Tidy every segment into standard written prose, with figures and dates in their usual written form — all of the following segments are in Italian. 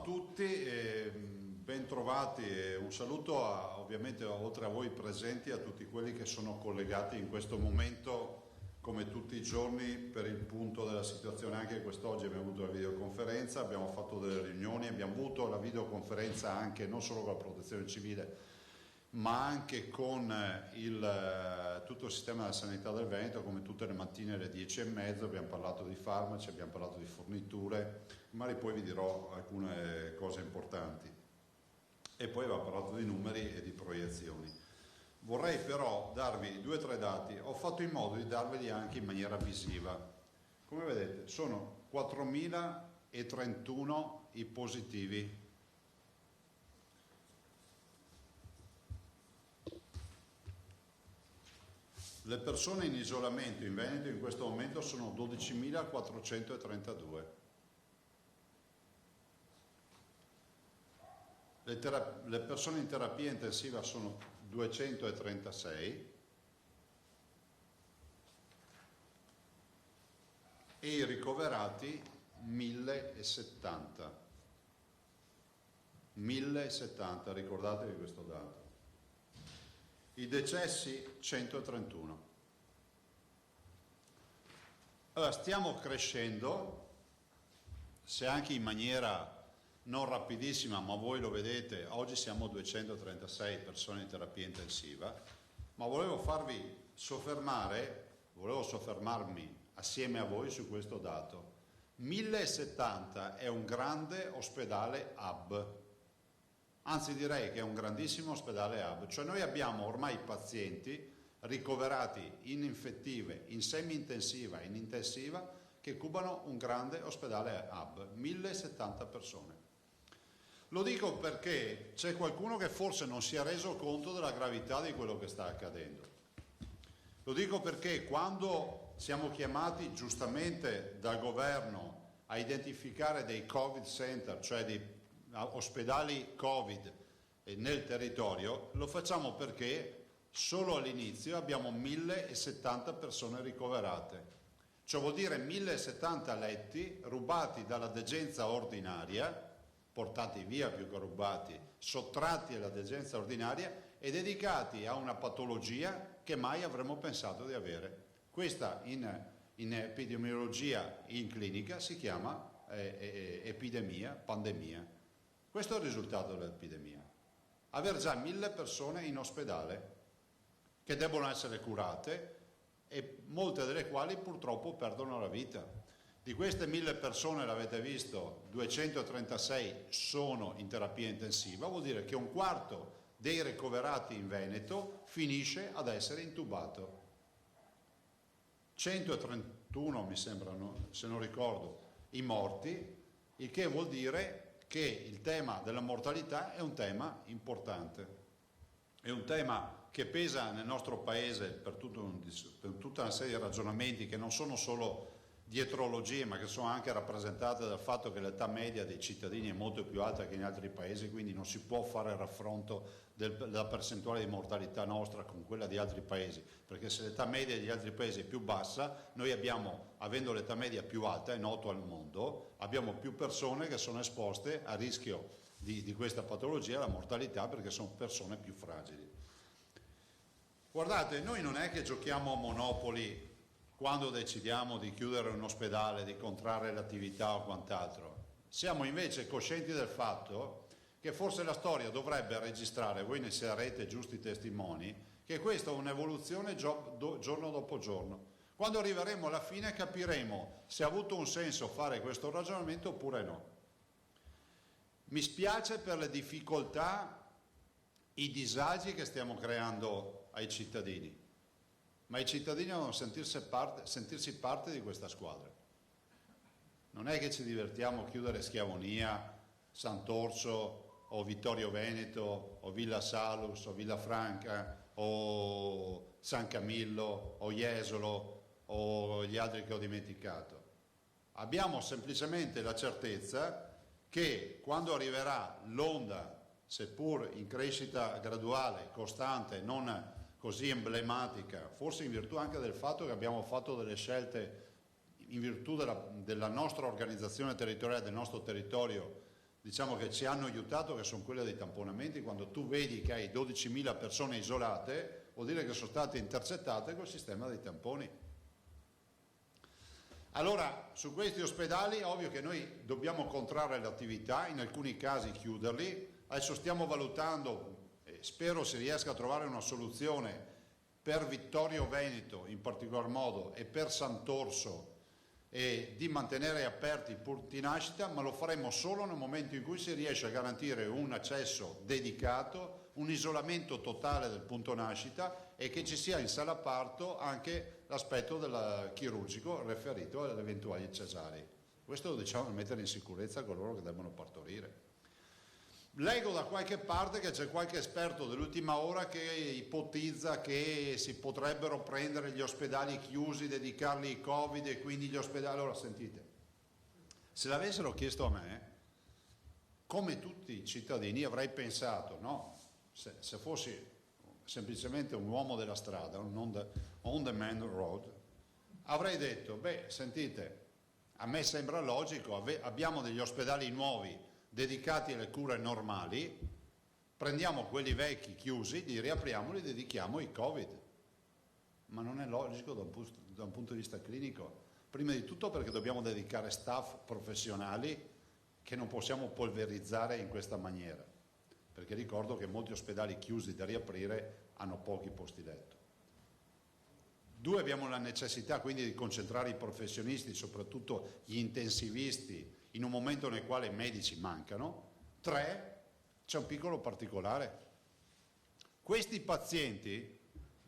tutti, ben trovati e un saluto ovviamente oltre a voi presenti a tutti quelli che sono collegati in questo momento come tutti i giorni per il punto della situazione. Anche quest'oggi abbiamo avuto la videoconferenza, abbiamo fatto delle riunioni, abbiamo avuto la videoconferenza anche non solo con la protezione civile ma anche con tutto il sistema della sanità del Veneto, come tutte le mattine alle 10:30. Abbiamo parlato di farmaci, abbiamo parlato di forniture, magari poi vi dirò alcune cose importanti, e poi abbiamo parlato di numeri e di proiezioni. Vorrei però darvi 2 o 3 dati, ho fatto in modo di darveli anche in maniera visiva. Come vedete sono 4.031 i positivi. Le persone in isolamento in Veneto in questo momento sono 12.432. Le persone in terapia intensiva sono 236 e i ricoverati 1.070. 1.070, ricordatevi questo dato. I decessi 131. Allora, stiamo crescendo, se anche in maniera non rapidissima, ma voi lo vedete, oggi siamo 236 persone in terapia intensiva, ma volevo soffermarmi assieme a voi su questo dato. 1.070 è un grande ospedale hub. Anzi, direi che è un grandissimo ospedale hub, cioè noi abbiamo ormai pazienti ricoverati in infettive, in semi-intensiva, in intensiva, che cubano un grande ospedale hub, 1.070 persone. Lo dico perché c'è qualcuno che forse non si è reso conto della gravità di quello che sta accadendo. Lo dico perché quando siamo chiamati giustamente dal governo a identificare dei Covid center, cioè dei ospedali Covid nel territorio, lo facciamo perché solo all'inizio abbiamo 1.070 persone ricoverate, cioè vuol dire 1.070 letti rubati dalla degenza ordinaria, portati via più che rubati, sottratti alla degenza ordinaria e dedicati a una patologia che mai avremmo pensato di avere. Questa in epidemiologia in clinica si chiama epidemia, pandemia. Questo è il risultato dell'epidemia. Aver già 1.000 persone in ospedale che debbono essere curate e molte delle quali purtroppo perdono la vita. Di queste 1.000 persone, l'avete visto, 236 sono in terapia intensiva, vuol dire che un quarto dei ricoverati in Veneto finisce ad essere intubato. 131 mi sembrano, se non ricordo, i morti, il che vuol dire che il tema della mortalità è un tema importante, è un tema che pesa nel nostro Paese per tutta una serie di ragionamenti che non sono solo dietrologie, ma che sono anche rappresentate dal fatto che l'età media dei cittadini è molto più alta che in altri paesi, quindi non si può fare il raffronto della percentuale di mortalità nostra con quella di altri paesi, perché se l'età media degli altri paesi è più bassa, noi abbiamo, avendo l'età media più alta, è noto al mondo, abbiamo più persone che sono esposte a rischio di questa patologia, la mortalità, perché sono persone più fragili. Guardate, noi non è che giochiamo a Monopoli quando decidiamo di chiudere un ospedale, di contrarre l'attività o quant'altro. Siamo invece coscienti del fatto che forse la storia dovrebbe registrare, voi ne sarete giusti testimoni, che questa è un'evoluzione giorno dopo giorno. Quando arriveremo alla fine capiremo se ha avuto un senso fare questo ragionamento oppure no. Mi spiace per le difficoltà, i disagi che stiamo creando ai cittadini, ma i cittadini devono sentirsi parte di questa squadra. Non è che ci divertiamo a chiudere Schiavonia, Sant'Orso o Vittorio Veneto o Villa Salus o Villafranca o San Camillo o Jesolo o gli altri che ho dimenticato. Abbiamo semplicemente la certezza che quando arriverà l'onda, seppur in crescita graduale, costante, non così emblematica, forse in virtù anche del fatto che abbiamo fatto delle scelte in virtù della nostra organizzazione territoriale, del nostro territorio, diciamo che ci hanno aiutato, che sono quelle dei tamponamenti. Quando tu vedi che hai 12.000 persone isolate, vuol dire che sono state intercettate col sistema dei tamponi. Allora, su questi ospedali, ovvio che noi dobbiamo contrarre l'attività, in alcuni casi chiuderli. Adesso stiamo valutando, spero si riesca a trovare una soluzione per Vittorio Veneto in particolar modo e per Sant'Orso, di mantenere aperti i punti nascita, ma lo faremo solo nel momento in cui si riesce a garantire un accesso dedicato, un isolamento totale del punto nascita e che ci sia in sala parto anche l'aspetto del chirurgico riferito alle eventuali cesarii. Questo lo diciamo per mettere in sicurezza coloro che devono partorire. Leggo da qualche parte che c'è qualche esperto dell'ultima ora che ipotizza che si potrebbero prendere gli ospedali chiusi, dedicarli ai Covid e quindi gli ospedali... Allora sentite, se l'avessero chiesto a me, come tutti i cittadini avrei pensato, no? Se fossi semplicemente un uomo della strada, un on the man road, avrei detto, beh, sentite, a me sembra logico, abbiamo degli ospedali nuovi dedicati alle cure normali, prendiamo quelli vecchi chiusi, li riapriamo, li dedichiamo ai Covid. Ma non è logico da un punto di vista clinico. Prima di tutto perché dobbiamo dedicare staff professionali che non possiamo polverizzare in questa maniera, perché ricordo che molti ospedali chiusi da riaprire hanno pochi posti letto. 2, abbiamo la necessità quindi di concentrare i professionisti, soprattutto gli intensivisti, in un momento nel quale i medici mancano. 3, c'è un piccolo particolare. Questi pazienti,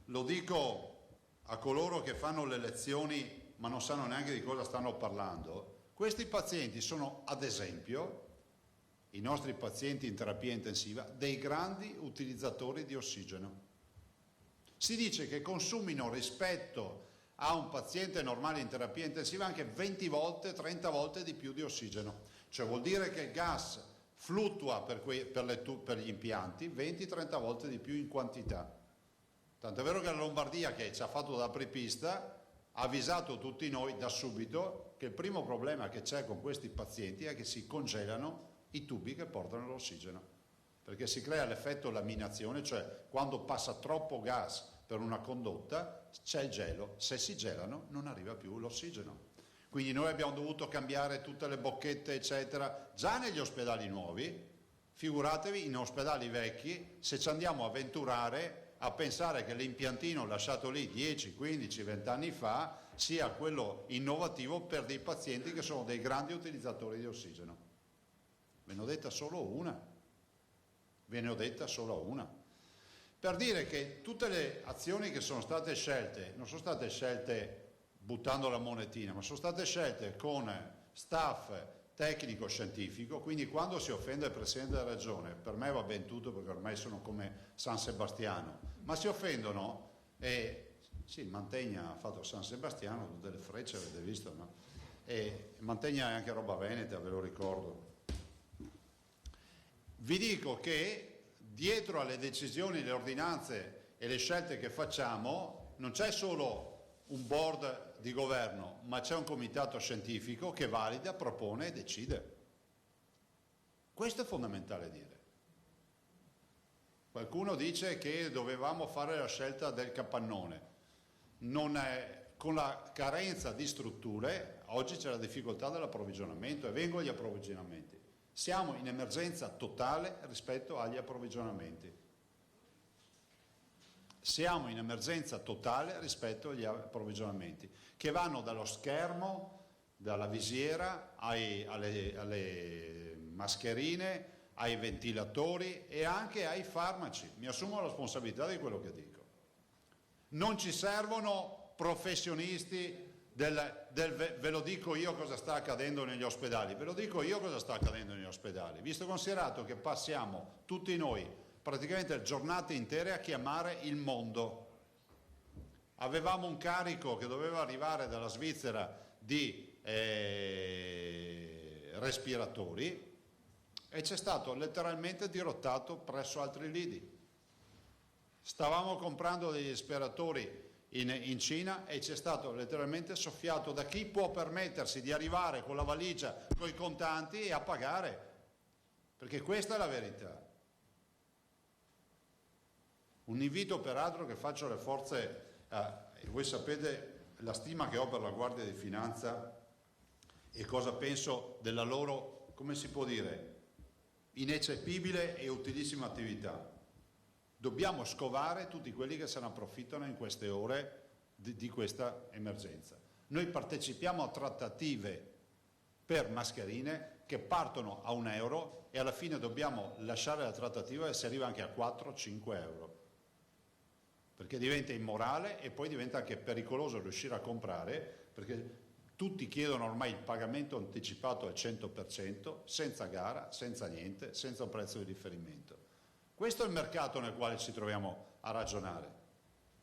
lo dico a coloro che fanno le lezioni ma non sanno neanche di cosa stanno parlando, questi pazienti sono, ad esempio, i nostri pazienti in terapia intensiva, dei grandi utilizzatori di ossigeno. Si dice che consumino rispetto a un paziente normale in terapia intensiva anche 20 volte, 30 volte di più di ossigeno. Cioè vuol dire che il gas fluttua per gli impianti 20-30 volte di più in quantità. Tant'è vero che la Lombardia, che ci ha fatto da apripista, ha avvisato tutti noi da subito che il primo problema che c'è con questi pazienti è che si congelano i tubi che portano l'ossigeno, perché si crea l'effetto laminazione, cioè quando passa troppo gas per una condotta c'è il gelo, se si gelano non arriva più l'ossigeno. Quindi noi abbiamo dovuto cambiare tutte le bocchette eccetera già negli ospedali nuovi, figuratevi in ospedali vecchi se ci andiamo a avventurare a pensare che l'impiantino lasciato lì 10, 15, 20 anni fa sia quello innovativo per dei pazienti che sono dei grandi utilizzatori di ossigeno. Ve ne ho detta solo una. Per dire che tutte le azioni che sono state scelte non sono state scelte buttando la monetina, ma sono state scelte con staff tecnico-scientifico, quindi quando si offende il Presidente della Regione, per me va ben tutto perché ormai sono come San Sebastiano, ma si offendono e sì, Mantegna ha fatto San Sebastiano, tutte le frecce avete visto, no? E Mantegna è anche roba veneta, ve lo ricordo. Vi dico che dietro alle decisioni, le ordinanze e le scelte che facciamo non c'è solo un board di governo, ma c'è un comitato scientifico che valida, propone e decide. Questo è fondamentale dire. Qualcuno dice che dovevamo fare la scelta del capannone. Non è, con la carenza di strutture, oggi c'è la difficoltà dell'approvvigionamento e vengo agli approvvigionamenti. Siamo in emergenza totale rispetto agli approvvigionamenti. Siamo in emergenza totale rispetto agli approvvigionamenti, che vanno dallo schermo, dalla visiera, alle mascherine, ai ventilatori e anche ai farmaci. Mi assumo la responsabilità di quello che dico. Non ci servono professionisti ve lo dico io cosa sta accadendo negli ospedali, ve lo dico io cosa sta accadendo negli ospedali, visto e considerato che passiamo tutti noi praticamente giornate intere a chiamare il mondo. Avevamo un carico che doveva arrivare dalla Svizzera di respiratori e c'è stato letteralmente dirottato presso altri lidi. Stavamo comprando degli respiratori in Cina e c'è stato letteralmente soffiato da chi può permettersi di arrivare con la valigia, con i contanti e a pagare. perché questa è la verità. Un invito peraltro che faccio alle forze, voi sapete la stima che ho per la Guardia di Finanza e cosa penso della loro, come si può dire, ineccepibile e utilissima attività. Dobbiamo scovare tutti quelli che se ne approfittano in queste ore di questa emergenza. Noi partecipiamo a trattative per mascherine che partono a €1 e alla fine dobbiamo lasciare la trattativa e si arriva anche a 4-5 euro. Perché diventa immorale e poi diventa anche pericoloso riuscire a comprare, perché tutti chiedono ormai il pagamento anticipato al 100%, senza gara, senza niente, senza un prezzo di riferimento. Questo è il mercato nel quale ci troviamo a ragionare.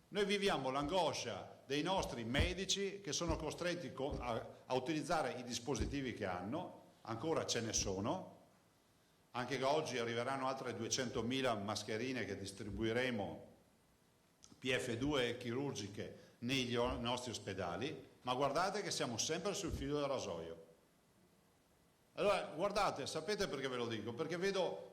Noi viviamo l'angoscia dei nostri medici che sono costretti a utilizzare i dispositivi che hanno, ancora ce ne sono, anche che oggi arriveranno altre 200.000 mascherine che distribuiremo PF2 chirurgiche nei nostri ospedali, ma guardate che siamo sempre sul filo del rasoio. Allora, guardate, sapete perché ve lo dico? Perché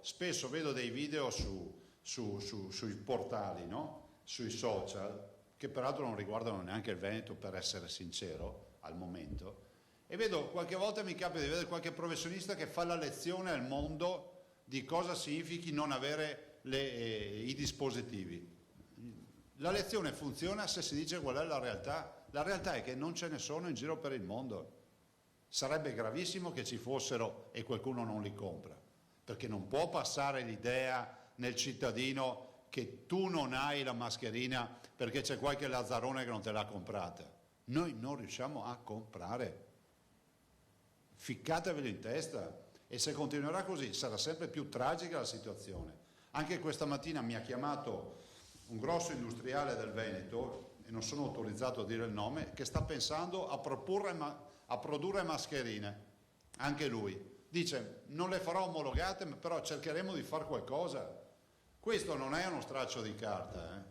spesso vedo dei video sui portali, no? Sui social, che peraltro non riguardano neanche il Veneto, per essere sincero, al momento, e vedo, qualche volta mi capita di vedere qualche professionista che fa la lezione al mondo di cosa significhi non avere i dispositivi. La lezione funziona se si dice qual è la realtà. La realtà è che non ce ne sono in giro per il mondo. Sarebbe gravissimo che ci fossero e qualcuno non li compra, perché non può passare l'idea nel cittadino che tu non hai la mascherina perché c'è qualche lazzarone che non te l'ha comprata. Noi non riusciamo a comprare. Ficcatevelo in testa, e se continuerà così sarà sempre più tragica la situazione. Anche questa mattina mi ha chiamato un grosso industriale del Veneto, e non sono autorizzato a dire il nome, che sta pensando a produrre mascherine, anche lui. Dice, non le farò omologate, però cercheremo di fare qualcosa. Questo non è uno straccio di carta,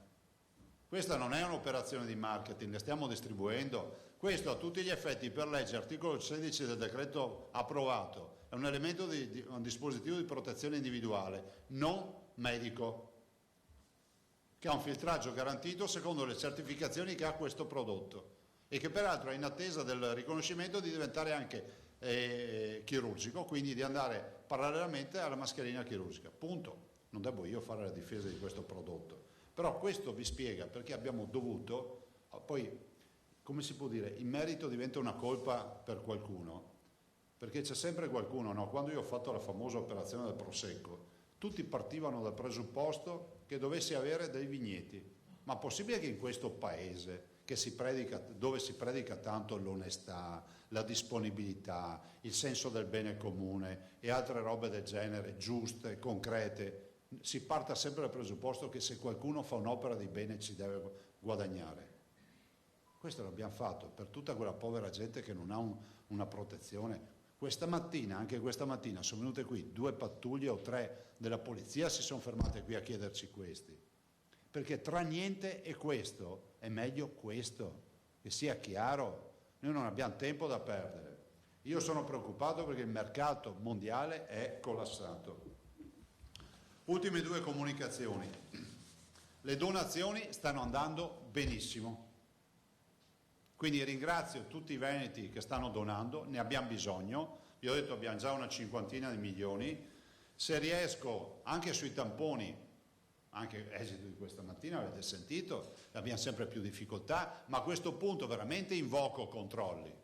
Questa non è un'operazione di marketing, le stiamo distribuendo. Questo a tutti gli effetti, per legge, articolo 16 del decreto approvato, è un elemento di un dispositivo di protezione individuale, non medico, che ha un filtraggio garantito secondo le certificazioni che ha questo prodotto e che peraltro è in attesa del riconoscimento di diventare anche chirurgico, quindi di andare parallelamente alla mascherina chirurgica. Punto. Non devo io fare la difesa di questo prodotto, però questo vi spiega perché abbiamo dovuto, poi come si può dire, il merito diventa una colpa per qualcuno, perché c'è sempre qualcuno, no? Quando io ho fatto la famosa operazione del Prosecco, tutti partivano dal presupposto che dovessi avere dei vigneti. Ma possibile che in questo paese dove si predica tanto l'onestà, la disponibilità, il senso del bene comune e altre robe del genere, giuste, concrete, si parta sempre dal presupposto che se qualcuno fa un'opera di bene ci deve guadagnare? Questo l'abbiamo fatto per tutta quella povera gente che non ha una protezione. Anche questa mattina, sono venute qui 2 pattuglie o 3 della polizia, si sono fermate qui a chiederci questi. Perché tra niente e questo è meglio questo, che sia chiaro. Noi non abbiamo tempo da perdere. Io sono preoccupato perché il mercato mondiale è collassato. Ultime 2 comunicazioni. Le donazioni stanno andando benissimo. Quindi ringrazio tutti i veneti che stanno donando, ne abbiamo bisogno, vi ho detto abbiamo già una 50ina di milioni, se riesco anche sui tamponi, anche esito di questa mattina avete sentito, abbiamo sempre più difficoltà, ma a questo punto veramente invoco controlli,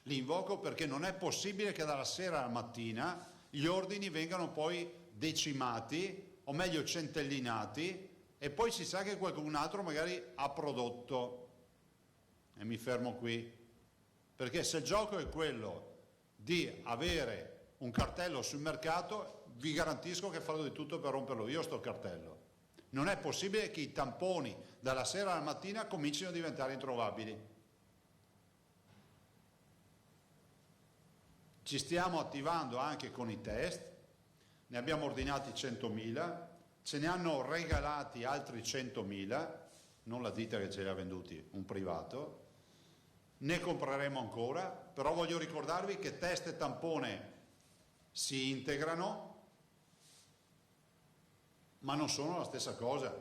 li invoco perché non è possibile che dalla sera alla mattina gli ordini vengano poi decimati, o meglio centellinati, e poi si sa che qualcun altro magari ha prodotto. E mi fermo qui, perché se il gioco è quello di avere un cartello sul mercato, vi garantisco che farò di tutto per romperlo io sto cartello. Non è possibile che i tamponi dalla sera alla mattina comincino a diventare introvabili. Ci stiamo attivando anche con i test, ne abbiamo ordinati 100.000, ce ne hanno regalati altri 100.000, non la ditta che ce li ha venduti, un privato. Ne compreremo ancora, però voglio ricordarvi che test e tampone si integrano ma non sono la stessa cosa,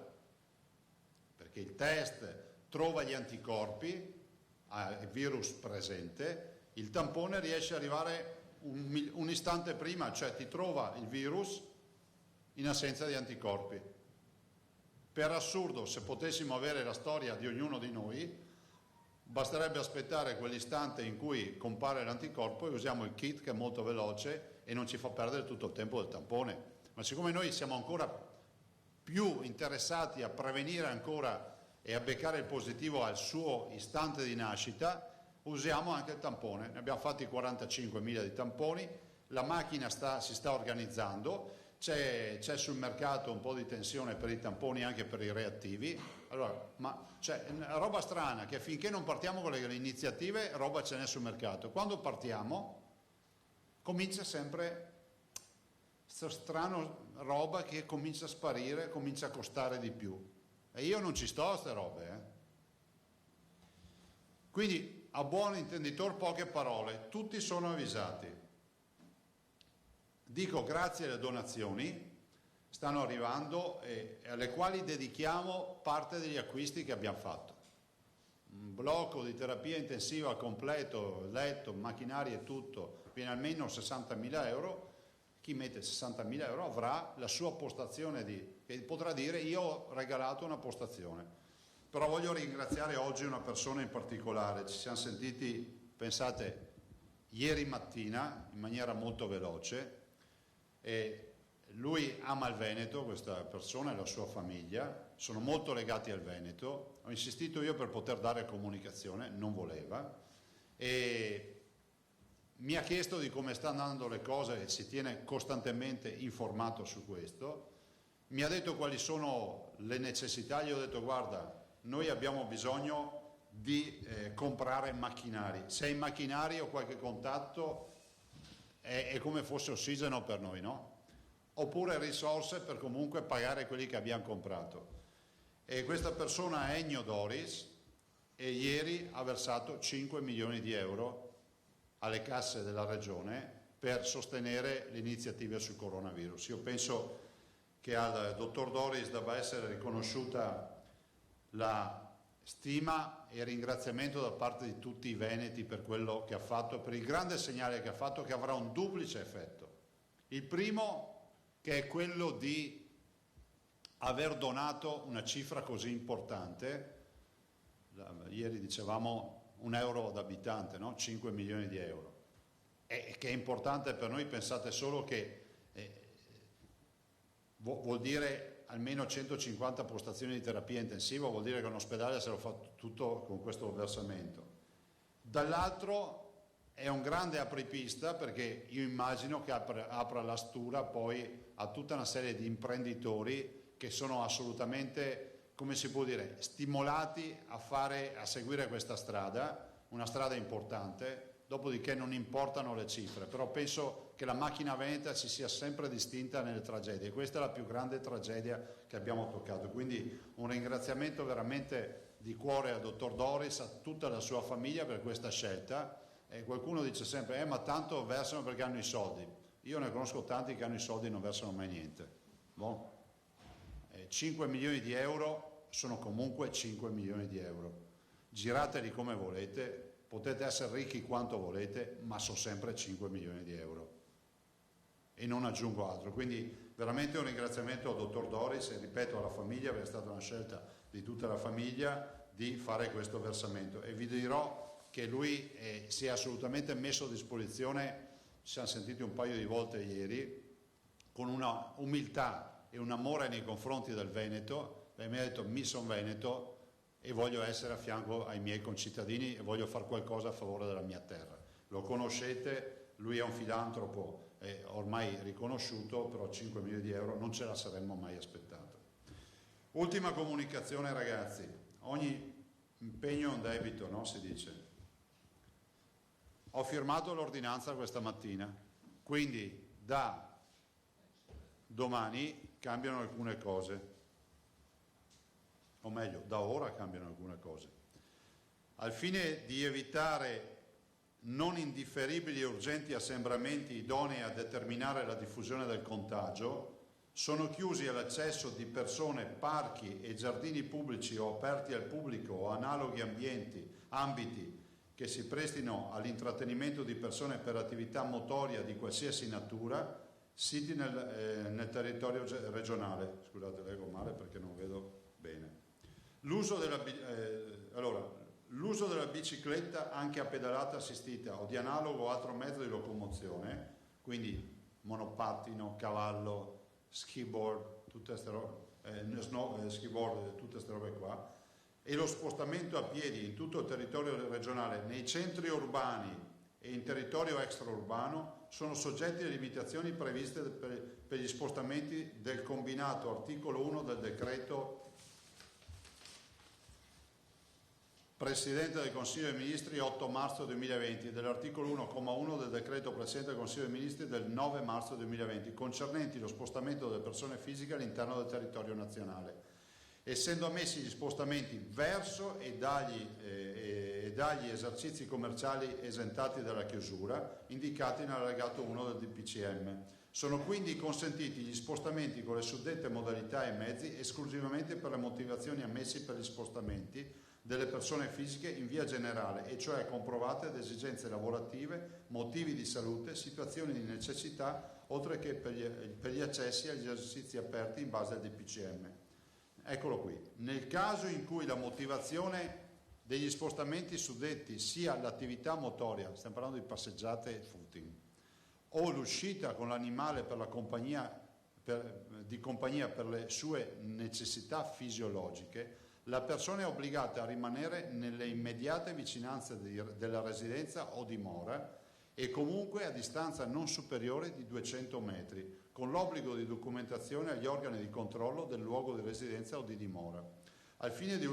perché il test trova gli anticorpi al virus presente, il tampone riesce ad arrivare un istante prima, cioè ti trova il virus in assenza di anticorpi. Per assurdo, se potessimo avere la storia di ognuno di noi, basterebbe aspettare quell'istante in cui compare l'anticorpo e usiamo il kit che è molto veloce e non ci fa perdere tutto il tempo del tampone. Ma siccome noi siamo ancora più interessati a prevenire ancora e a beccare il positivo al suo istante di nascita, usiamo anche il tampone. Ne abbiamo fatti 45.000 di tamponi, la macchina si sta organizzando, c'è sul mercato un po' di tensione per i tamponi, anche per i reattivi. Allora, ma c'è roba strana che finché non partiamo con le iniziative, roba ce n'è sul mercato. Quando partiamo comincia sempre questa strana roba che comincia a sparire, comincia a costare di più. E io non ci sto a queste robe. Quindi, a buon intenditor, poche parole, tutti sono avvisati. Dico grazie alle donazioni, stanno arrivando e alle quali dedichiamo parte degli acquisti che abbiamo fatto. Un blocco di terapia intensiva completo, letto, macchinari e tutto, viene almeno 60.000 euro. Chi mette 60.000 euro avrà la sua postazione che potrà dire io ho regalato una postazione. Però voglio ringraziare oggi una persona in particolare, ci siamo sentiti, pensate, ieri mattina in maniera molto veloce, e lui ama il Veneto, questa persona e la sua famiglia, sono molto legati al Veneto, ho insistito io per poter dare comunicazione, non voleva, e mi ha chiesto di come stanno andando le cose e si tiene costantemente informato su questo, mi ha detto quali sono le necessità, gli ho detto guarda, noi abbiamo bisogno di comprare macchinari, se hai macchinari o qualche contatto è come fosse ossigeno per noi, no? Oppure risorse per comunque pagare quelli che abbiamo comprato. E questa persona è Ennio Doris e ieri ha versato 5 milioni di euro alle casse della regione per sostenere le iniziative sul coronavirus. Io penso che al dottor Doris debba essere riconosciuta la stima e ringraziamento da parte di tutti i veneti per quello che ha fatto, per il grande segnale che ha fatto, che avrà un duplice effetto. Il primo, che è quello di aver donato una cifra così importante, ieri dicevamo €1 ad abitante, no? 5 milioni di euro, e che è importante per noi. Pensate solo che vuol dire almeno 150 postazioni di terapia intensiva, vuol dire che un ospedale se lo fa tutto con questo versamento. Dall'altro è un grande apripista, perché io immagino che apra la stura poi a tutta una serie di imprenditori che sono assolutamente, come si può dire, stimolati a seguire questa strada, una strada importante. Dopodiché non importano le cifre, però penso che la macchina veneta si sia sempre distinta nelle tragedie. Questa è la più grande tragedia che abbiamo toccato, quindi un ringraziamento veramente di cuore al dottor Doris, a tutta la sua famiglia per questa scelta. E qualcuno dice sempre ma tanto versano perché hanno i soldi. Io ne conosco tanti che hanno i soldi e non versano mai niente. Bon. 5 milioni di euro sono comunque 5 milioni di euro. Girateli come volete, potete essere ricchi quanto volete, ma sono sempre 5 milioni di euro. E non aggiungo altro. Quindi veramente un ringraziamento al dottor Doris e ripeto alla famiglia, perché è stata una scelta di tutta la famiglia di fare questo versamento. E vi dirò che lui si è assolutamente messo a disposizione, ci siamo sentiti un paio di volte ieri, con una umiltà e un amore nei confronti del Veneto, e mi ha detto mi sono veneto e voglio essere a fianco ai miei concittadini e voglio fare qualcosa a favore della mia terra. Lo conoscete, lui è un filantropo ormai riconosciuto, però 5 milioni di euro non ce la saremmo mai aspettato. Ultima comunicazione ragazzi, ogni impegno è un debito, no? Si dice. Ho firmato l'ordinanza questa mattina, quindi da domani cambiano alcune cose. O meglio, da ora cambiano alcune cose. Al fine di evitare non indifferibili e urgenti assembramenti idonei a determinare la diffusione del contagio, Sono chiusi all'accesso di persone parchi e giardini pubblici o aperti al pubblico o analoghi ambiti che si prestino all'intrattenimento di persone per attività motoria di qualsiasi natura, siti nel territorio regionale. Scusate, leggo male perché non vedo bene. L'uso della bicicletta anche a pedalata assistita o di analogo o altro mezzo di locomozione, quindi monopattino, cavallo, skiboard, tutte queste robe qua, e lo spostamento a piedi in tutto il territorio regionale nei centri urbani e in territorio extraurbano sono soggetti alle limitazioni previste per gli spostamenti del combinato articolo 1 del decreto Presidente del Consiglio dei Ministri 8 marzo 2020 e dell'articolo 1,1 del decreto Presidente del Consiglio dei Ministri del 9 marzo 2020 concernenti lo spostamento delle persone fisiche all'interno del territorio nazionale, essendo ammessi gli spostamenti verso e dagli esercizi commerciali esentati dalla chiusura indicati nell'allegato 1 del DPCM. Sono quindi consentiti gli spostamenti con le suddette modalità e mezzi esclusivamente per le motivazioni ammessi per gli spostamenti delle persone fisiche in via generale, e cioè comprovate ad esigenze lavorative, motivi di salute, situazioni di necessità, oltre che per gli accessi agli esercizi aperti in base al DPCM. Eccolo qui. Nel caso in cui la motivazione degli spostamenti suddetti sia l'attività motoria, stiamo parlando di passeggiate e footing, o l'uscita con l'animale per la compagnia per le sue necessità fisiologiche, la persona è obbligata a rimanere nelle immediate vicinanze della residenza o dimora e comunque a distanza non superiore di 200 metri, con l'obbligo di documentazione agli organi di controllo del luogo di residenza o di dimora. Al fine di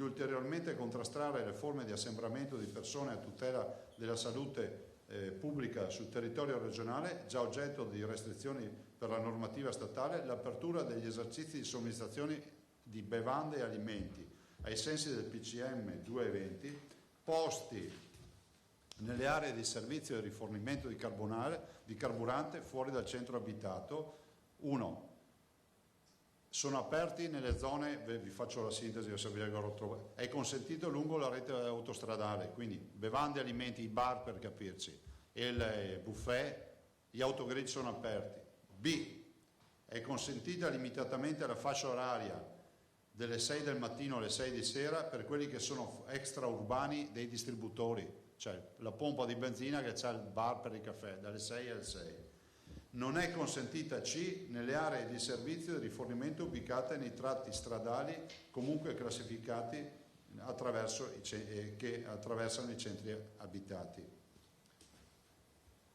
ulteriormente contrastare le forme di assembramento di persone a tutela della salute pubblica sul territorio regionale, già oggetto di restrizioni per la normativa statale, l'apertura degli esercizi di somministrazione di bevande e alimenti ai sensi del PCM 220 posti nelle aree di servizio di rifornimento di carburante fuori dal centro abitato. 1. Sono aperti nelle zone, vi faccio la sintesi, è consentito lungo la rete autostradale, quindi bevande, alimenti, i bar per capirci, e il buffet, gli autogrill sono aperti. B. È consentita limitatamente la fascia oraria delle 6 del mattino alle 6 di sera per quelli che sono extraurbani dei distributori, cioè la pompa di benzina che c'ha il bar per il caffè, dalle 6 alle 6. Non è consentita C nelle aree di servizio di rifornimento ubicate nei tratti stradali comunque classificati che attraversano i centri abitati.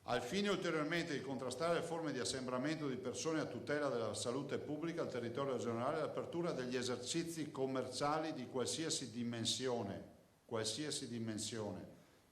Al fine ulteriormente di contrastare le forme di assembramento di persone a tutela della salute pubblica al territorio regionale, l'apertura degli esercizi commerciali di qualsiasi dimensione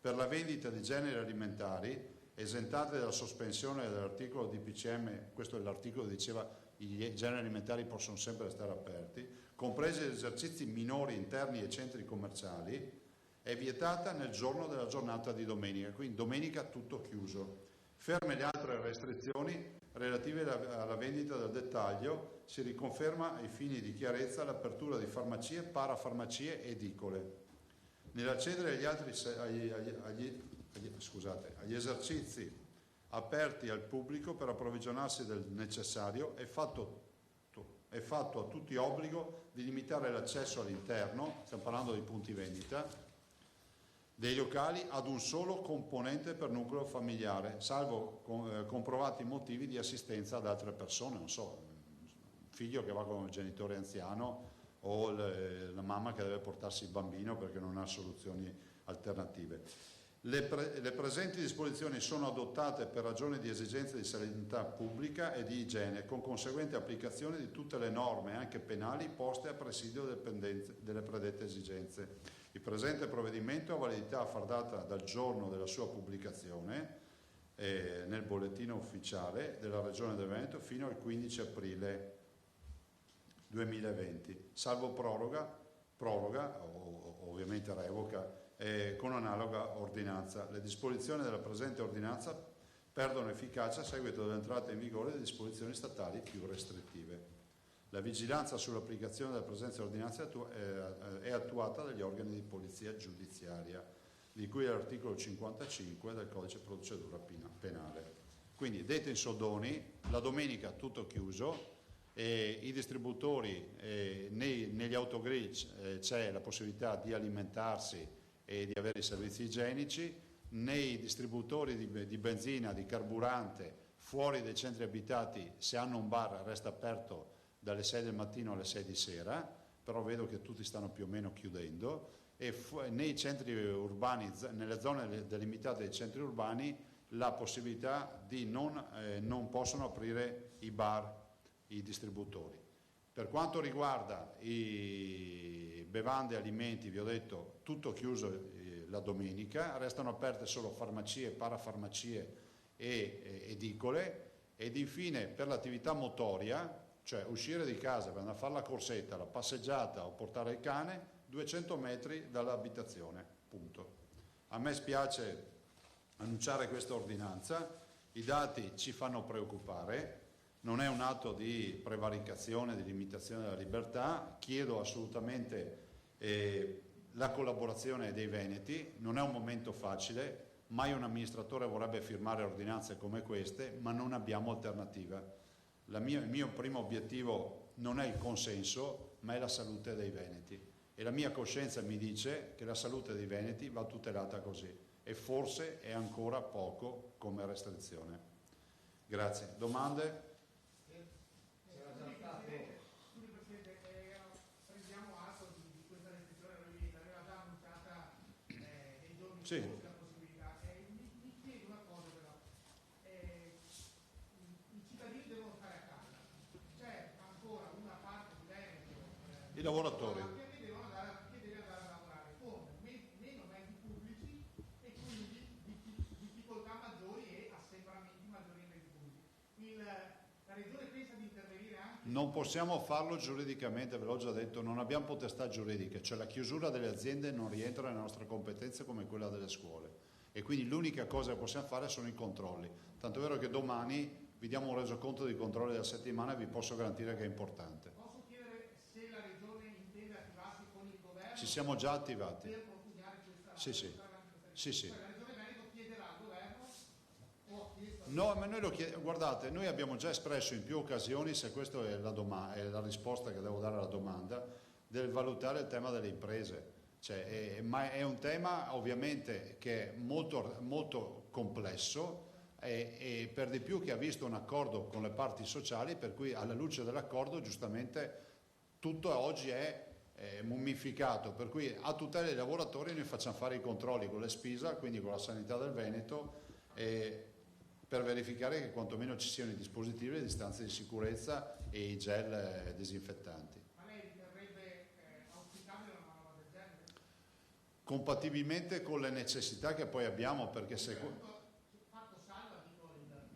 per la vendita di generi alimentari, esentate dalla sospensione dell'articolo DPCM, questo è l'articolo che diceva i generi alimentari possono sempre restare aperti, compresi gli esercizi minori interni ai centri commerciali, è vietata nel giorno della giornata di domenica, quindi domenica tutto chiuso. Ferme le altre restrizioni relative alla vendita del dettaglio, si riconferma ai fini di chiarezza l'apertura di farmacie, parafarmacie ed edicole. Nell'accedere agli esercizi aperti al pubblico per approvvigionarsi del necessario è fatto a tutti obbligo di limitare l'accesso all'interno, stiamo parlando di punti vendita, dei locali ad un solo componente per nucleo familiare, salvo comprovati motivi di assistenza ad altre persone, non so, un figlio che va con il genitore anziano o la mamma che deve portarsi il bambino perché non ha soluzioni alternative. Le presenti disposizioni sono adottate per ragioni di esigenze di sanità pubblica e di igiene, con conseguente applicazione di tutte le norme, anche penali, poste a presidio delle predette esigenze. Il presente provvedimento ha validità a far data dal giorno della sua pubblicazione nel bollettino ufficiale della Regione del Veneto fino al 15 aprile 2020, salvo proroga o ovviamente revoca con analoga ordinanza. Le disposizioni della presente ordinanza perdono efficacia a seguito dell'entrata in vigore delle disposizioni statali più restrittive. La vigilanza sull'applicazione della presente ordinanza è attuata dagli organi di polizia giudiziaria, di cui è l'articolo 55 del codice di procedura penale. Quindi, detto in soldoni, la domenica tutto chiuso, i distributori, negli autogrill c'è la possibilità di alimentarsi e di avere i servizi igienici, nei distributori di benzina, di carburante, fuori dai centri abitati, se hanno un bar resta aperto dalle 6 del mattino alle 6 di sera, però vedo che tutti stanno più o meno chiudendo, e nei centri urbani, nelle zone delimitate dei centri urbani, la possibilità di non possono aprire i bar, i distributori. Per quanto riguarda i bevande e alimenti, vi ho detto, tutto chiuso la domenica, restano aperte solo farmacie, parafarmacie e edicole, ed infine per l'attività motoria, cioè uscire di casa per andare a fare la corsetta, la passeggiata o portare il cane, 200 metri dall'abitazione, punto. A me spiace annunciare questa ordinanza, i dati ci fanno preoccupare, non è un atto di prevaricazione, di limitazione della libertà, chiedo assolutamente la collaborazione dei veneti, non è un momento facile, mai un amministratore vorrebbe firmare ordinanze come queste, ma non abbiamo alternativa. Il mio primo obiettivo non è il consenso, ma è la salute dei veneti, e la mia coscienza mi dice che la salute dei veneti va tutelata così, e forse è ancora poco come restrizione. Grazie. Domande? Sì. La possibilità. Mi chiedo una cosa però, i cittadini devono stare a casa, c'è ancora una parte di Veneto, I lavoratori. che deve andare a lavorare con meno mezzi pubblici e quindi difficoltà maggiori e assembramenti maggiori nei mezzi pubblici. La Regione pensa di intervenire anche? Non possiamo farlo giuridicamente, ve l'ho già detto, non abbiamo potestà giuridiche, cioè la chiusura delle aziende non rientra nelle nostre competenze come quella delle scuole, e quindi l'unica cosa che possiamo fare sono i controlli, tanto è vero che domani vi diamo un resoconto dei controlli della settimana e vi posso garantire che è importante. Posso chiedere se la Regione intende attivarsi con il governo? Ci siamo già attivati. Per propugnare questa Sì. Cioè, la Regione Veneto chiederà al governo o ha chiesto? No, ma noi guardate, noi abbiamo già espresso in più occasioni, se questa è la risposta che devo dare alla domanda, del valutare il tema delle imprese. Cioè, ma è un tema ovviamente che è molto, molto complesso, e per di più che ha visto un accordo con le parti sociali, per cui alla luce dell'accordo giustamente tutto oggi è mummificato, per cui a tutela dei lavoratori noi facciamo fare i controlli con le SPISA, quindi con la sanità del Veneto, per verificare che quantomeno ci siano i dispositivi, le distanze di sicurezza e i gel disinfettanti. Ma lei riterrebbe auspicabile una norma del genere? Compatibilmente con le necessità che poi abbiamo, perché se... Fatto salva, dico,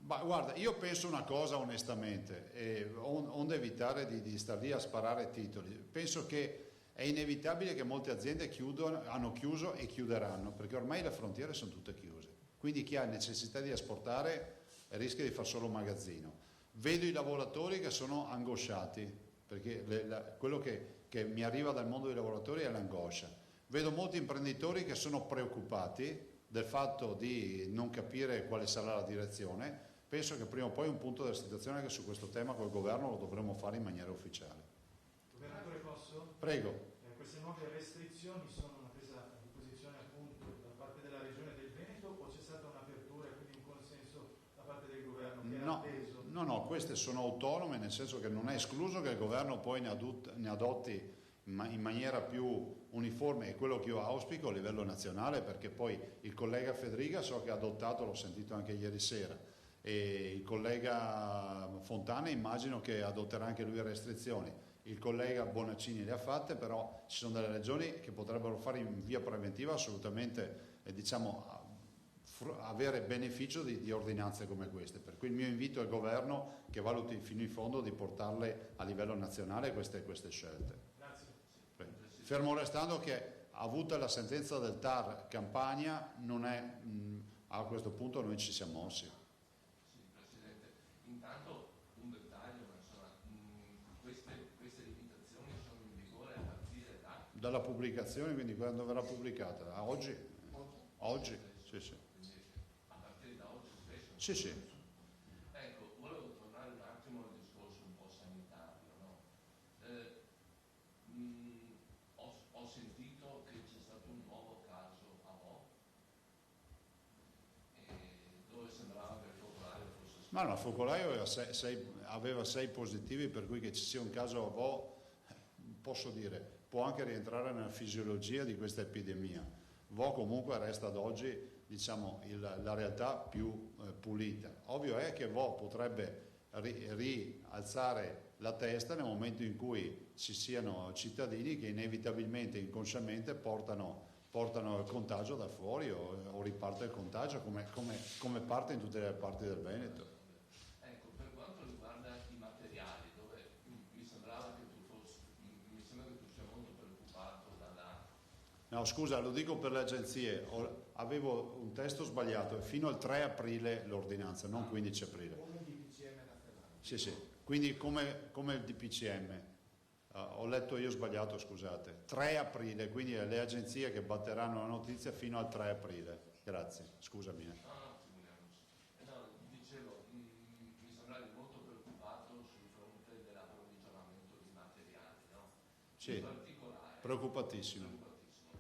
Ma guarda, io penso una cosa onestamente, onde evitare di star lì a sparare titoli, penso che è inevitabile che molte aziende hanno chiuso e chiuderanno, perché ormai le frontiere sono tutte chiuse, quindi chi ha necessità di esportare rischia di far solo magazzino. Vedo i lavoratori che sono angosciati, perché quello che mi arriva dal mondo dei lavoratori è l'angoscia. Vedo molti imprenditori che sono preoccupati del fatto di non capire quale sarà la direzione. Penso che prima o poi un punto della situazione che su questo tema col governo lo dovremo fare in maniera ufficiale. Governatore, posso? Prego. Queste nuove restrizioni sono una presa di posizione appunto da parte della Regione del Veneto, o c'è stata un'apertura e quindi un consenso da parte del governo che ha atteso? No, queste sono autonome, nel senso che non è escluso che il governo poi ne adotti in maniera più uniforme, e quello che io auspico a livello nazionale, perché poi il collega Federica so che ha adottato, l'ho sentito anche ieri sera, e il collega Fontana immagino che adotterà anche lui restrizioni, il collega Bonaccini le ha fatte, però ci sono delle regioni che potrebbero fare in via preventiva assolutamente, avere beneficio di ordinanze come queste, per cui il mio invito al governo che valuti fino in fondo di portarle a livello nazionale queste scelte. Fermo restando che, avuta la sentenza del TAR Campania, non è, a questo punto noi ci siamo mossi. dalla pubblicazione, quindi quando verrà pubblicata? A oggi? Oggi? Sì, sì. A partire da oggi stesso? Sì, sì. Ecco, volevo tornare un attimo al discorso un po' sanitario, no? Ho sentito che c'è stato un nuovo caso a Vo, dove sembrava che il focolaio fosse... Ma no, il focolaio aveva 6 positivi, per cui che ci sia un caso a Vo, posso dire, può anche rientrare nella fisiologia di questa epidemia. Vo comunque resta ad oggi, diciamo, la realtà più pulita. Ovvio è che Vo potrebbe rialzare la testa nel momento in cui ci siano cittadini che inevitabilmente, inconsciamente portano il contagio da fuori o riparte il contagio come parte in tutte le parti del Veneto. Ecco, per quanto riguarda i materiali, dove mi sembra che tu sia molto preoccupato dalla... No, scusa, lo dico per le agenzie, avevo un testo sbagliato, è fino al 3 aprile l'ordinanza, non 15 aprile. Come il DPCM nazionale. Sì, sì, quindi come il DPCM. Ho letto io sbagliato, scusate. 3 aprile, quindi le agenzie che batteranno la notizia fino al 3 aprile. Grazie, scusami. No, figuriamoci. No, dicevo, mi sembravi molto preoccupato sul fronte dell'approvvigionamento di materiali, no? Sì, In particolare... preoccupatissimo.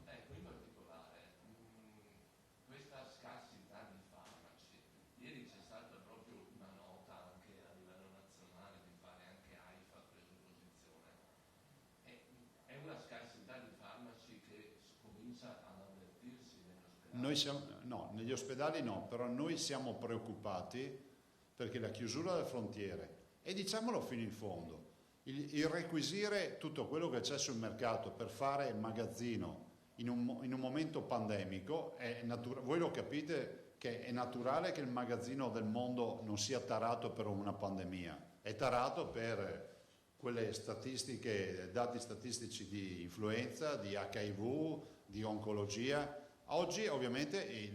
Ecco, in particolare, questa scarsità di farmaci. Ieri c'è stata proprio una nota anche a livello nazionale, mi pare anche AIFA ha preso posizione. È una scarsità di farmaci che comincia ad avvertirsi negli ospedali. No, negli ospedali no, però noi siamo preoccupati perché la chiusura delle frontiere, e diciamolo fino in fondo, il requisire tutto quello che c'è sul mercato per fare il magazzino in un momento pandemico, voi lo capite che è naturale che il magazzino del mondo non sia tarato per una pandemia, è tarato per quelle statistiche, dati statistici di influenza, di HIV, di oncologia. Oggi ovviamente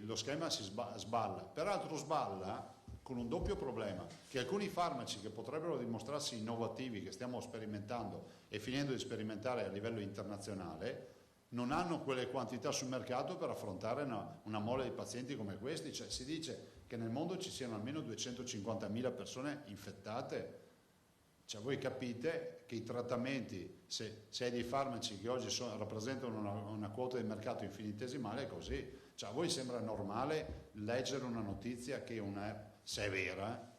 lo schema si sballa, peraltro sballa con un doppio problema, che alcuni farmaci che potrebbero dimostrarsi innovativi, che stiamo sperimentando e finendo di sperimentare a livello internazionale, non hanno quelle quantità sul mercato per affrontare una mole di pazienti come questi. Cioè, si dice che nel mondo ci siano almeno 250.000 persone infettate. Cioè, voi capite che i trattamenti, se hai dei farmaci che oggi rappresentano una quota di mercato infinitesimale, è così. Cioè, a voi sembra normale leggere una notizia che se è vera,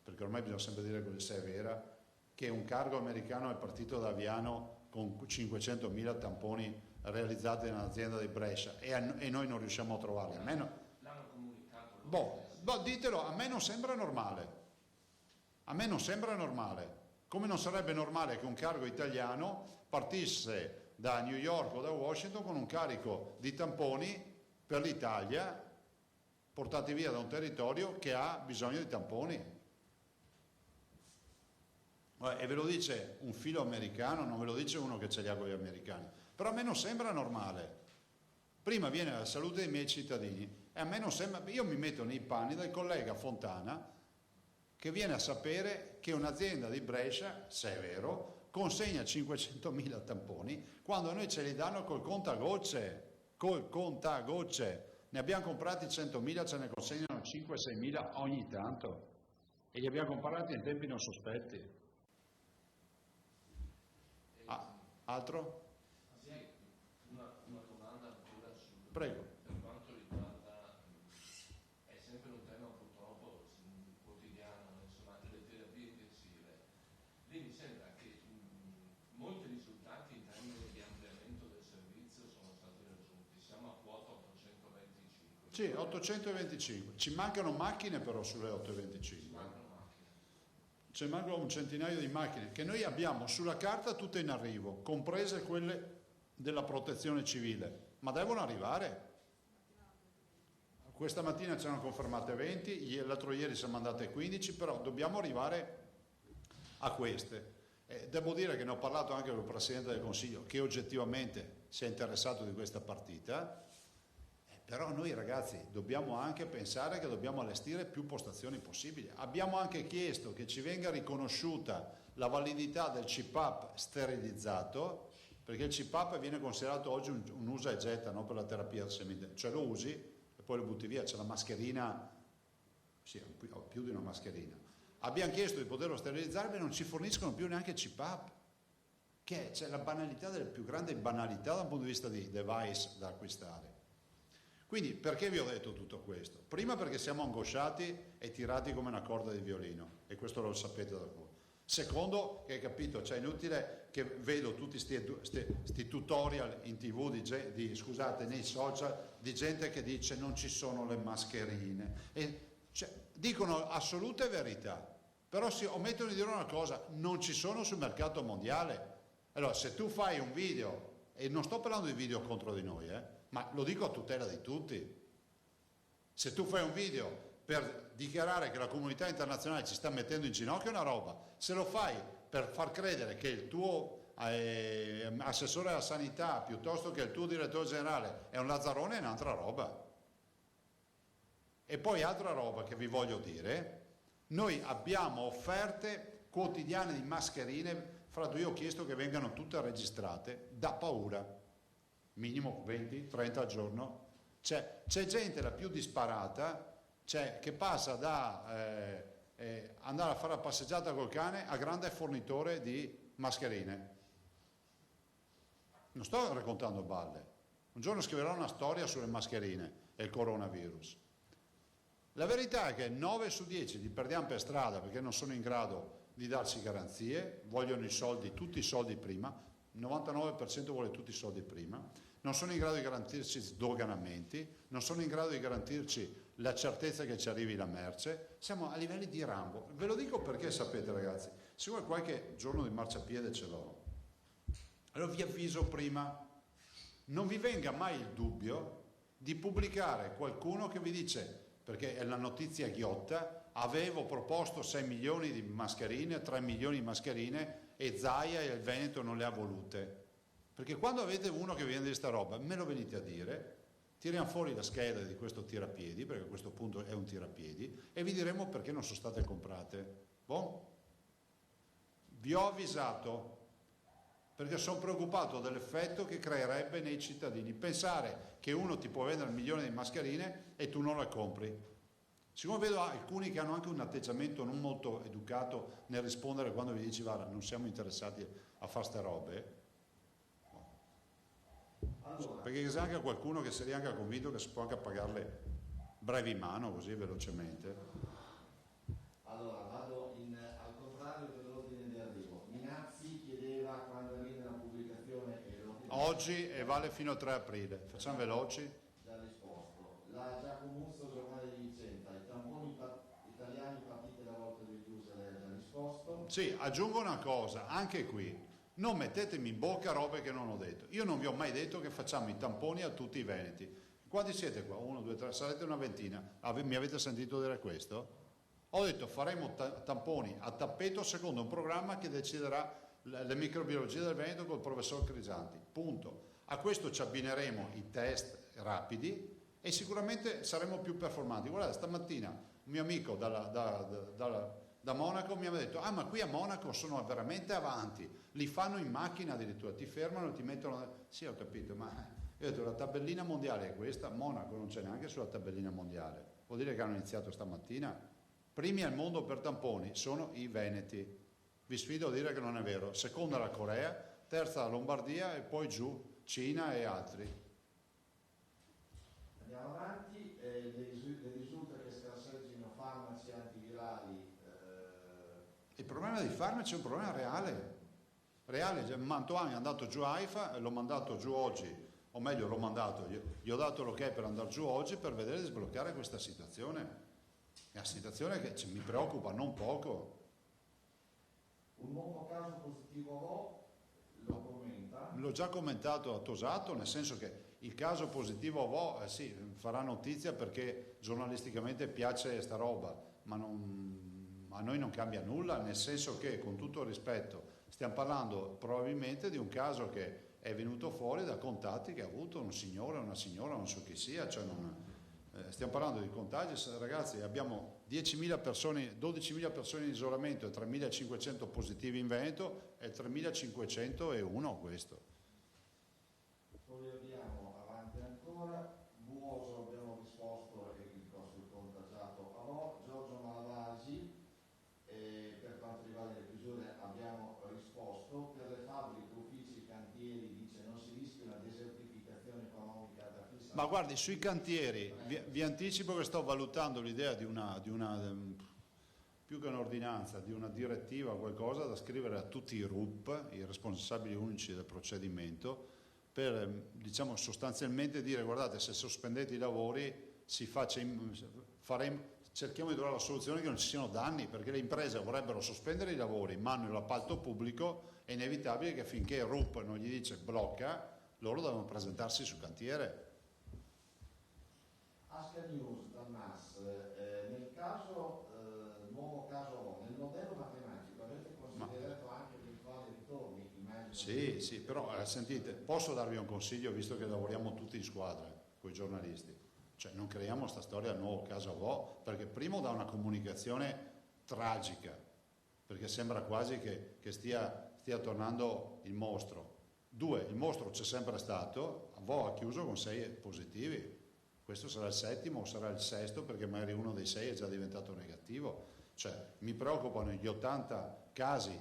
perché ormai bisogna sempre dire che se è vera, che un cargo americano è partito da Aviano con 500.000 tamponi realizzati nell'azienda di Brescia e noi non riusciamo a trovarli. L'hanno comunicato. Ditelo, a me non sembra normale. A me non sembra normale. Come non sarebbe normale che un cargo italiano partisse da New York o da Washington con un carico di tamponi per l'Italia portati via da un territorio che ha bisogno di tamponi. E ve lo dice un filo americano, non ve lo dice uno che ce li ha con gli americani. Però a me non sembra normale. Prima viene la salute dei miei cittadini e a me non sembra... Io mi metto nei panni del collega Fontana che viene a sapere che un'azienda di Brescia, se è vero, consegna 500.000 tamponi quando noi ce li danno col contagocce. Ne abbiamo comprati 100.000, ce ne consegnano 5-6.000 ogni tanto e li abbiamo comprati in tempi non sospetti. Altro? Sì, una domanda ancora Prego. per quanto riguarda, è sempre un tema purtroppo quotidiano, insomma, delle terapie intensive. Lì mi sembra che molti risultati in termini di ampliamento del servizio sono stati raggiunti, siamo a quota 825. Sì, 825. Ci mancano macchine però sulle 825. Ci mancano macchine. Ci mancano un centinaio di macchine che noi abbiamo sulla carta tutte in arrivo, comprese quelle della protezione civile, ma devono arrivare. Questa mattina ci hanno confermate 20, l'altro ieri siamo andate 15, però dobbiamo arrivare a queste. Devo dire che ne ho parlato anche con il Presidente del Consiglio, che oggettivamente si è interessato di questa partita, però noi ragazzi dobbiamo anche pensare che dobbiamo allestire più postazioni possibili. Abbiamo anche chiesto che ci venga riconosciuta la validità del CPAP sterilizzato perché il CPAP viene considerato oggi un usa e getta, no? Per la terapia del seminale, cioè lo usi e poi lo butti via, c'è la mascherina, sì, ho più di una mascherina. Abbiamo chiesto di poterlo sterilizzare, ma non ci forniscono più neanche il CPAP, che c'è la banalità delle più grandi banalità dal punto di vista di device da acquistare. Quindi perché vi ho detto tutto questo? Prima perché siamo angosciati e tirati come una corda di violino, e questo lo sapete da voi. Secondo, che hai capito, cioè è inutile che vedo tutti sti tutorial in TV scusate, nei social di gente che dice non ci sono le mascherine. E, cioè, dicono assolute verità, però si omettono di dire una cosa: non ci sono sul mercato mondiale. Allora, se tu fai un video, e non sto parlando di video contro di noi, ma lo dico a tutela di tutti, se tu fai un video per dichiarare che la comunità internazionale ci sta mettendo in ginocchio è una roba, se lo fai per far credere che il tuo assessore alla sanità piuttosto che il tuo direttore generale è un lazzarone è un'altra roba. E poi altra roba che vi voglio dire: noi abbiamo offerte quotidiane di mascherine, fra l'altro io ho chiesto che vengano tutte registrate, da paura, minimo 20-30 al giorno. C'è gente la più disparata, che passa da andare a fare la passeggiata col cane a grande fornitore di mascherine. Non sto raccontando balle, un giorno scriverò una storia sulle mascherine e il coronavirus. La verità è che 9 su 10 li perdiamo per strada perché non sono in grado di darci garanzie, vogliono i soldi, tutti i soldi prima, il 99% vuole tutti i soldi prima, non sono in grado di garantirci sdoganamenti, non sono in grado di garantirci la certezza che ci arrivi la merce, siamo a livelli di Rambo. Ve lo dico perché, sapete ragazzi, se vuoi qualche giorno di marciapiede ce l'ho, allora vi avviso prima, non vi venga mai il dubbio di pubblicare qualcuno che vi dice, perché è la notizia ghiotta, avevo proposto 6 milioni di mascherine, 3 milioni di mascherine e Zaia e il Veneto non le ha volute. Perché quando avete uno che viene di sta roba, me lo venite a dire, tiriamo fuori la scheda di questo tirapiedi, perché a questo punto è un tirapiedi, e vi diremo perché non sono state comprate. Bon? Vi ho avvisato, perché sono preoccupato dell'effetto che creerebbe nei cittadini. Pensare che uno ti può vendere 1 milione di mascherine e tu non le compri. Siccome vedo alcuni che hanno anche un atteggiamento non molto educato nel rispondere quando vi dici guarda non siamo interessati a fare ste robe, allora, perché c'è anche qualcuno che si è anche convinto che si può anche pagarle brevi in mano così velocemente. Allora vado al contrario dell'ordine di arrivo. Minazzi chiedeva quando arriva la pubblicazione oggi e vale fino al 3 aprile, facciamo veloci. Già risposto. La Giacomusso, giornale di Vicenza, i tamponi italiani partiti la volta di chiusa, lei ha già risposto. Sì, aggiungo una cosa, anche qui non mettetemi in bocca robe che non ho detto. Io non vi ho mai detto che facciamo i tamponi a tutti i veneti. Quanti siete qua? 1, 2, 3, sarete una ventina. Mi avete sentito dire questo? Ho detto faremo tamponi a tappeto secondo un programma che deciderà le microbiologie del Veneto col professor Crisanti. Punto. A questo ci abbineremo i test rapidi e sicuramente saremo più performanti. Guardate, stamattina un mio amico da Monaco mi aveva detto ma qui a Monaco sono veramente avanti, li fanno in macchina addirittura, ti fermano e ti mettono. Sì, ho capito, ma io ho detto la tabellina mondiale è questa, Monaco non c'è neanche sulla tabellina mondiale, vuol dire che hanno iniziato stamattina. Primi al mondo per tamponi sono i veneti, vi sfido a dire che non è vero, seconda la Corea, terza la Lombardia e poi giù Cina e altri. Andiamo avanti, le risulta che scarseggino farmaci antivirali. Il problema dei farmaci è un problema reale. Mantovani è andato giù a AIFA, l'ho mandato giù oggi, o meglio l'ho mandato, gli ho dato l'ok per andare giù oggi per vedere di sbloccare questa situazione. È una situazione che mi preoccupa non poco. Un nuovo caso positivo VO, lo commenta? L'ho già commentato a Tosato, nel senso che il caso positivo VO sì, farà notizia perché giornalisticamente piace sta roba, ma a noi non cambia nulla, nel senso che con tutto il rispetto stiamo parlando probabilmente di un caso che è venuto fuori da contatti che ha avuto un signore, una signora, non so chi sia, cioè stiamo parlando di contagi, ragazzi, abbiamo 10.000 persone, 12.000 persone in isolamento e 3.500 positivi in Veneto, e 3.501 questo. Scolleghiamo avanti ancora. Buoso abbiamo risposto e il vostro contagiato a voi. Giorgio Malavasi, per quanto riguarda le chiusure abbiamo risposto. Per le fabbriche, uffici, cantieri, dice non si rischia una desertificazione economica da fissare. Ma guardi, sui cantieri vi anticipo che sto valutando l'idea di una più che un'ordinanza, di una direttiva, qualcosa da scrivere a tutti i RUP, i responsabili unici del procedimento, per diciamo sostanzialmente dire guardate, se sospendete i lavori cerchiamo di trovare la soluzione che non ci siano danni, perché le imprese vorrebbero sospendere i lavori ma nell'appalto pubblico è inevitabile che finché il RUP non gli dice blocca, loro devono presentarsi sul cantiere. Asca News dal MAS, nel caso nuovo caso nel modello matematico avete considerato anche eventuali ritorni? Immagino Sì, però sentite, posso darvi un consiglio visto che lavoriamo tutti in squadra con i giornalisti? Cioè non creiamo sta storia al nuovo caso Avo, perché primo dà una comunicazione tragica, perché sembra quasi che stia tornando il mostro. Due, il mostro c'è sempre stato, Avo ha chiuso con 6 positivi, questo sarà il 7° o sarà il 6° perché magari uno dei 6 è già diventato negativo. Cioè mi preoccupano gli 80 casi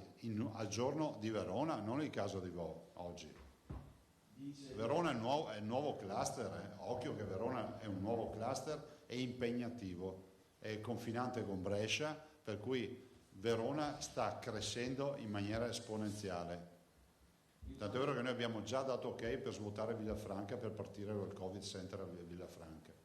al giorno di Verona, non il caso di Vo oggi. Verona è il nuovo cluster, occhio che Verona è un nuovo cluster, è impegnativo, è confinante con Brescia, per cui Verona sta crescendo in maniera esponenziale. Tanto è vero che noi abbiamo già dato ok per svuotare Villafranca per partire col Covid Center a Villafranca.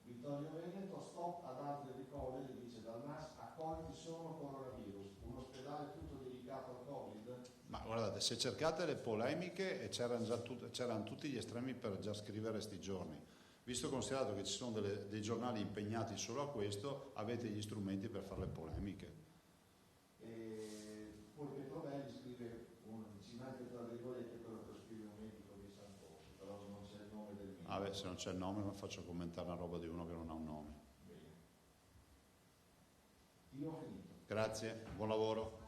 Vittorio Veneto, stop ad altri ricoveri, dice dal MAS, accolti solo coronavirus, un ospedale tutto dedicato al Covid? Ma guardate, se cercate le polemiche, c'erano tutti gli estremi per già scrivere sti giorni. Visto considerato che ci sono dei giornali impegnati solo a questo, avete gli strumenti per fare le polemiche. Poi Petrovelli scrive, ci manca tra virgolette quello che scrive un medico di San Posto, però non c'è il nome del medico. Vabbè, se non c'è il nome non faccio commentare una roba di uno che non ha un nome. Bene. Io ho finito. Grazie, buon lavoro.